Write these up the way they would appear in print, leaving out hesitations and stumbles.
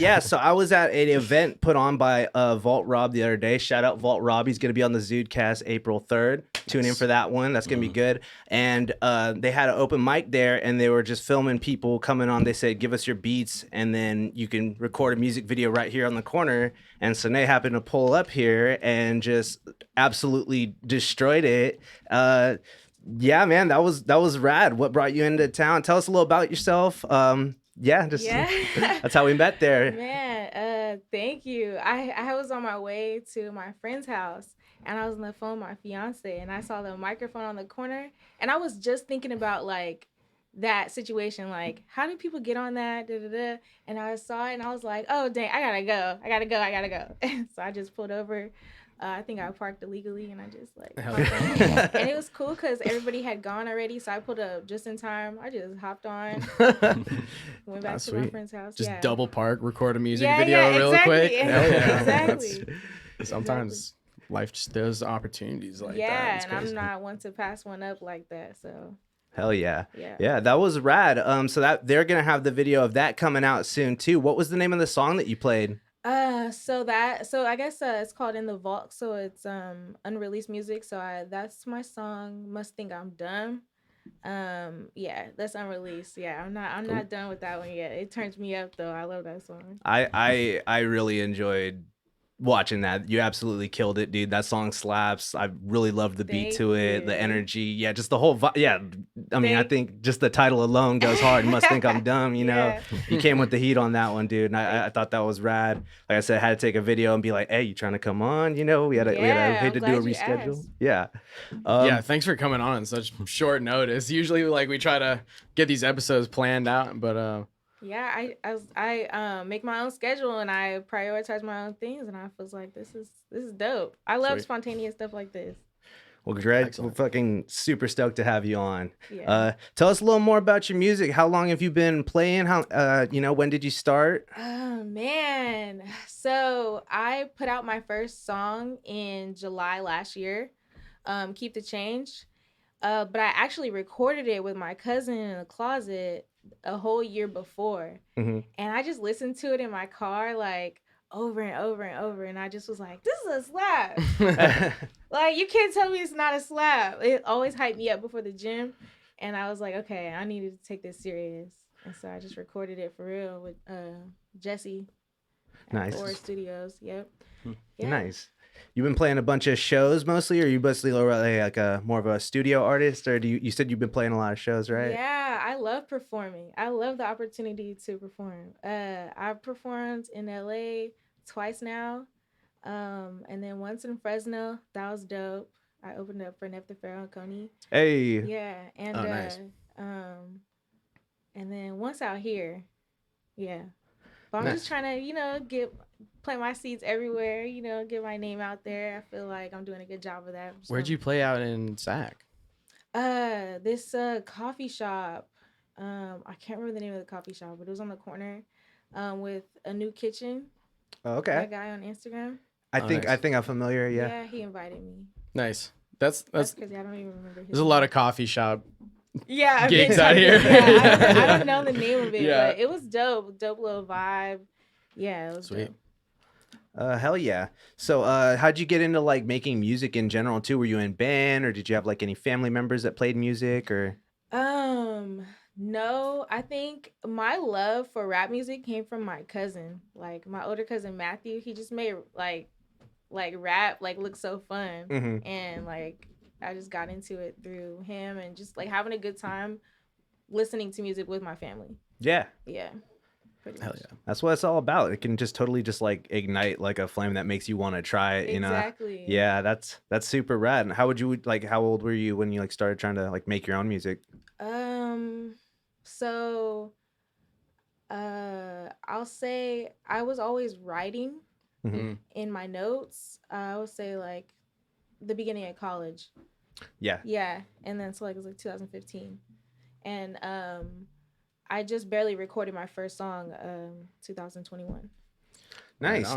Yeah, so I was at an event put on by Vault Rob the other day. Shout out Vault Rob. He's going to be on the ZUDECAST April 3rd. Tune in for that one. That's going to be good. And they had an open mic there, and they were just filming people coming on. They said, give us your beats, and then you can record a music video right here on the corner. And Sohnai happened to pull up here and just absolutely destroyed it. Yeah, man, that was rad. What brought you into town? Tell us a little about yourself. Yeah, that's how we met there. Man, thank you. I was on my way to my friend's house and I was on the phone with my fiance and I saw the microphone on the corner and I was just thinking about like that situation, like how do people get on that? Da, da, da. And I saw it and I was like, oh dang, I gotta go. So I just pulled over. I think I parked illegally and I just like and it was cool because everybody had gone already, so I pulled up just in time. I just hopped on, went back to my friend's house. Just double park, record a music video real quick. Exactly. Sometimes life just does opportunities like that. Yeah, and I'm not one to pass one up like that. So hell yeah. That was rad. So that they're gonna have the video of that coming out soon too. What was the name of the song that you played? So I guess it's called In the Vault. So it's unreleased music. So that's my song. Must Think I'm Dumb. Yeah, that's unreleased. Yeah, I'm not done with that one yet. It turns me up though. I love that song. I really enjoyed watching that. You absolutely killed it, dude. That song slaps. I really loved the beat to it, the energy. Yeah, just the whole vibe. Yeah, I mean, I think just the title alone goes hard. Must Think I'm Dumb, you know? You came with the heat on that one, dude. And I thought that was rad. Like I said, I had to take a video and be like, hey, you trying to come on? You know, we had to do a reschedule. Yeah. Yeah, thanks for coming on such short notice. Usually like we try to get these episodes planned out, but yeah, I make my own schedule and I prioritize my own things, and I was like, this is dope. I love spontaneous stuff like this. Well, Greg, we're fucking super stoked to have you on. Yeah. Tell us a little more about your music. How long have you been playing? How when did you start? Oh man, so I put out my first song in July last year. Keep the Change. But I actually recorded it with my cousin in the closet a whole year before. And I just listened to it in my car like over and over and over, and I just was like, this is a slap. Like, you can't tell me it's not a slap. It always hyped me up before the gym, and I was like, okay, I needed to take this serious. And so I just recorded it for real with Jesse at Forest Studios. Yep. Nice. You've been playing a bunch of shows mostly, or you mostly like a more of a studio artist, or you said you've been playing a lot of shows, right? Yeah, I love performing. I love the opportunity to perform. I've performed in LA twice now, and then once in Fresno. That was dope. I opened up for Nep the Pharaoh and Coney. Hey. Yeah, and nice. And then once out here, yeah. But I'm just trying to, plant my seeds everywhere, get my name out there. I feel like I'm doing a good job of that. Where'd you play out in Sac? This coffee shop. I can't remember the name of the coffee shop, but it was on the corner with a new kitchen. Oh, okay. That guy on Instagram. I think I'm familiar, yeah. Yeah, he invited me. Nice. That's crazy. I don't even remember his There's a lot of coffee shop gigs out here. I don't know the name of it, but it was dope. Dope little vibe. Yeah, it was sweet. Dope. Hell yeah. So how'd you get into like making music in general too? Were you in band, or did you have like any family members that played music, or? No, I think my love for rap music came from my cousin. Like my older cousin Matthew, he just made like rap like look so fun. And like I just got into it through him and just like having a good time listening to music with my family. Yeah. Yeah. Hell yeah. That's what it's all about. It can just totally just like ignite like a flame that makes you want to try it, Exactly. Yeah, that's super rad. And how old were you when you like started trying to like make your own music? So I'll say I was always writing in my notes. I would say like the beginning of college. Yeah. And then so like it was like 2015. And I just barely recorded my first song 2021. Nice.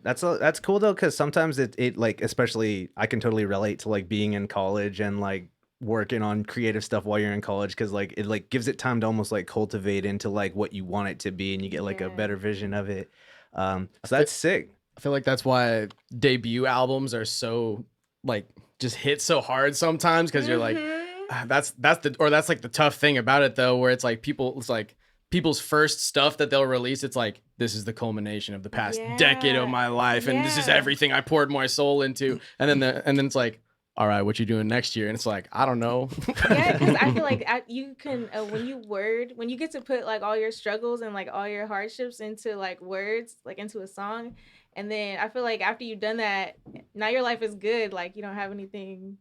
That's cool though, because sometimes it like, especially I can totally relate to like being in college and like working on creative stuff while you're in college, because like it like gives it time to almost like cultivate into like what you want it to be, and you get like a Yeah. better vision of it. So that's sick. I feel like that's why debut albums are so like just hit so hard sometimes, because you're like, that's like the tough thing about it though, where it's like people's first stuff that they'll release, it's like, this is the culmination of the past decade of my life, and this is everything I poured my soul into, and then it's like, all right, what you doing next year? And it's like, I don't know. Yeah, because I feel like you can when you get to put like all your struggles and like all your hardships into like words, like into a song, and then I feel like after you've done that, now your life is good. Like you don't have anything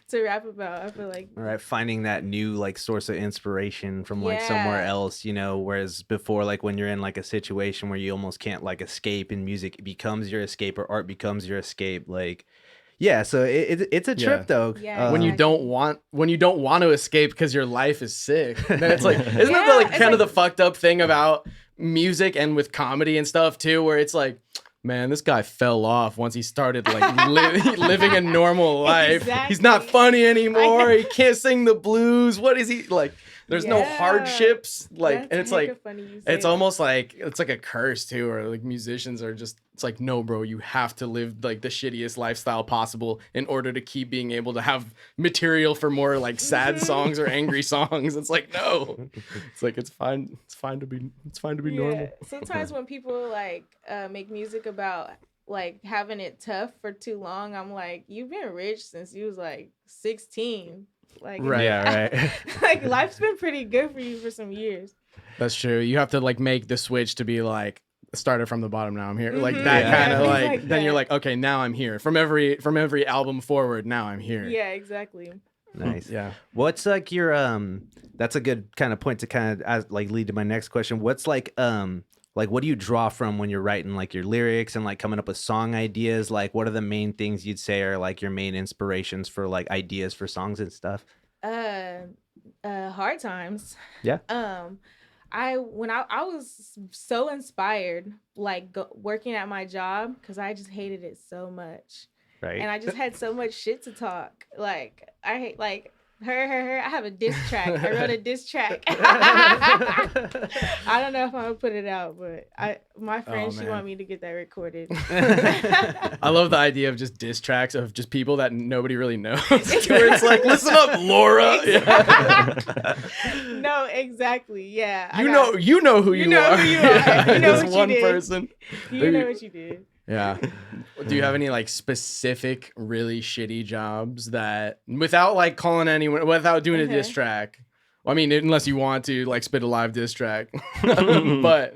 to rap about. I feel like All right, finding that new like source of inspiration from like somewhere else, you know, whereas before, like when you're in like a situation where you almost can't like escape, and music becomes your escape or art becomes your escape, like yeah, so it's a trip though. Yeah, when you don't want to escape because your life is sick, then it's like, isn't that like kind of the fucked up thing about music and with comedy and stuff too, where it's like, man, this guy fell off once he started like living a normal life. Exactly. He's not funny anymore. He can't sing the blues. What is he like? There's no hardships, like, That's and it's like, funny you say it's that. almost like it's like a curse too, or like musicians are just, it's like, no, bro, you have to live like the shittiest lifestyle possible in order to keep being able to have material for more like sad songs or angry songs. It's like, no, it's like, it's fine to be normal. Sometimes when people like make music about like having it tough for too long, I'm like, you've been rich since you was like 16. Like, Right. Yeah, right. like life's been pretty good for you for some years. That's true. You have to like make the switch to be like, started from the bottom, now I'm here, like that Yeah. kind of Like then that. you're like, okay, now I'm here, from every album forward, now I'm here. Yeah, exactly. Nice. Yeah. What's like your that's a good kind of point to kind of like lead to my next question. What's like what do you draw from when you're writing like your lyrics and like coming up with song ideas? Like what are the main things you'd say are like your main inspirations for like ideas for songs and stuff? Hard times. Yeah. I was so inspired like working at my job, because I just hated it so much. Right. And I just had so much shit to talk. Like I hate like her. I have a diss track. I wrote a diss track. I don't know if I'm gonna put it out, but my friend, she man. want me to get that recorded. I love the idea of just diss tracks of just people that nobody really knows. Where it's like, listen up, Laura. No, exactly. Yeah. You know who you are. You know This what you one did. person. You know what you did. Yeah. Do you have any like specific really shitty jobs that, without like calling anyone, without doing a diss track? Well, I mean, unless you want to like spit a live diss track, but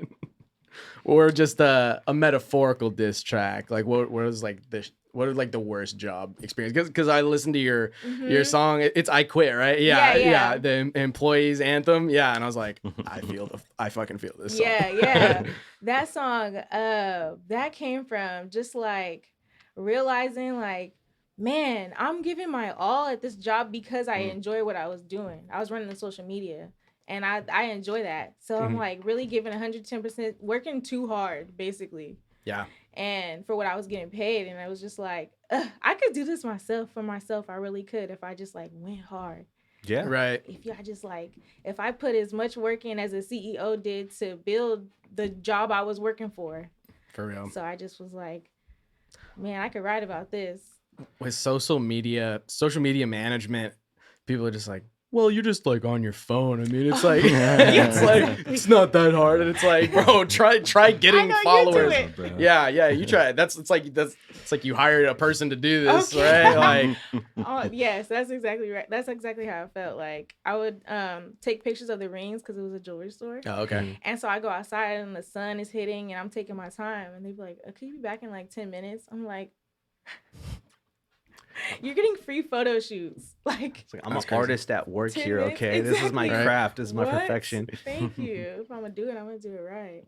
or just a metaphorical diss track. Like what was like what are like the worst job experience? Because I listened to your song. It's I Quit, right? Yeah. The employees anthem. Yeah, and I was like, I fucking feel this song. Yeah. That song, that came from just like realizing like, man, I'm giving my all at this job because I enjoy what I was doing. I was running the social media, and I enjoy that. So I'm like really giving 110%, working too hard, basically. Yeah. And for what I was getting paid, and I was just like, I could do this for myself. I really could if I just like went hard. Yeah. Right. If I put as much work in as a CEO did to build the job I was working for. For real. So I just was like, man, I could write about this. With social media management, people are just like, well, you're just like on your phone. I mean, it's like, it's not that hard. And it's like, bro, try getting followers. Yeah, you try it. It's like you hired a person to do this, right? Like, yes, that's exactly right. That's exactly how I felt. Like I would take pictures of the rings because it was a jewelry store. oh, okay. And so I go outside and the sun is hitting and I'm taking my time, and they'd be like, "Could you be back in like 10 minutes?" I'm like, you're getting free photo shoots. Like I'm an artist at work 10 here, minutes? okay? This is my Exactly. craft. This is my What? perfection. Thank you. If I'm gonna do it, I'm gonna do it right.